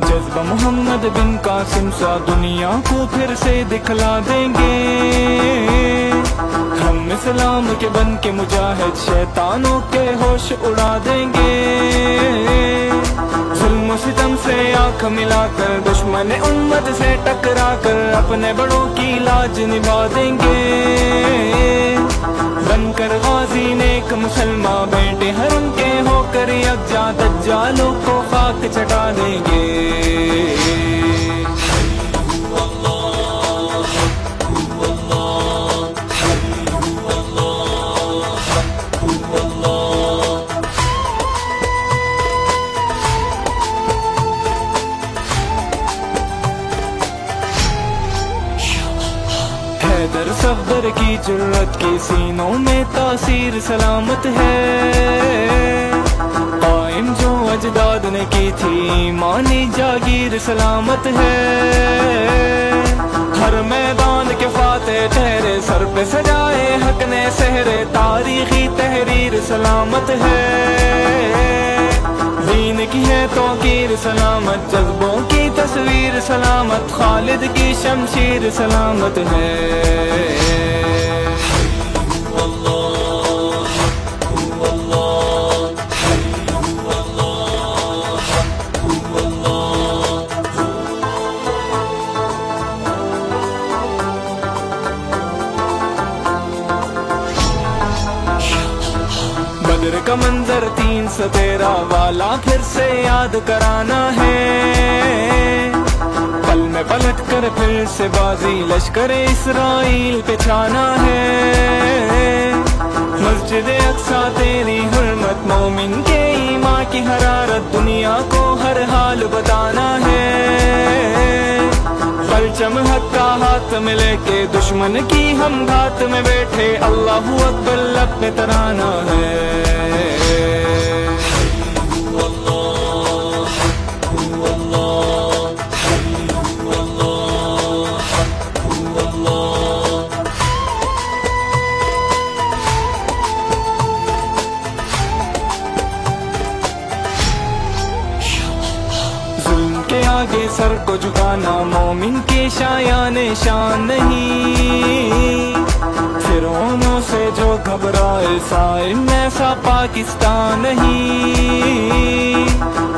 जज्बा मोहम्मद बिन कासिम सा दुनिया को फिर से दिखला देंगे। हम इस्लाम के बन के मुजाहिद शैतानों के होश उड़ा देंगे। जुल्म सितम से आंख मिलाकर दुश्मन उम्मत से टकरा कर अपने बड़ों की लाज निभा देंगे। बनकर गाजी नेक मुसलमान बेटे हरम के होकर यकजा दज्जालों को खाक चटा देंगे। हैदर सफदर की जुर्रत की सीनों में तासीर सलामत है। कायम जो अजदाद ने की थी मानी जागीर सलामत है। हर मैदान के फाते ठहरे सर पे सजाए हक ने सहरे तारीखी तहरीर सलामत है। दीन की है तौकीर सलामत जज्बों की तस्वीर सलामत खालिद की शमशीर सलामत है। बदर का मंजर 313 वाला फिर से याद कराना है। पल में पलट कर फिर से बाजी लश्कर इस्राइल पे छाना है। मस्जिद अक्सा तेरी हुर्मत मोमिन के ईमान की हरारत दुनिया को हर हाल बताना है। परचम हक का हाथ में लेके दुश्मन की हम घात में बैठे अल्लाहू अकबर लब पे तराना है। आगे सर को झुकाना मोमिन के शायान शान नहीं। फिरौनों से जो घबराए साइम ऐसा पाकिस्तान नहीं।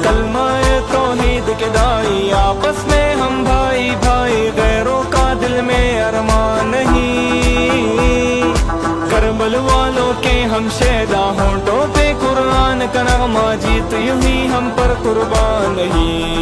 कलमाए तौहीद के दाई आपस में हम भाई भाई गैरों का दिल में अरमान नहीं। करबल वालों के हम शहदा होंठों पे कुरान का नगमा जीत यूं ही हम पर कुर्बान नहीं।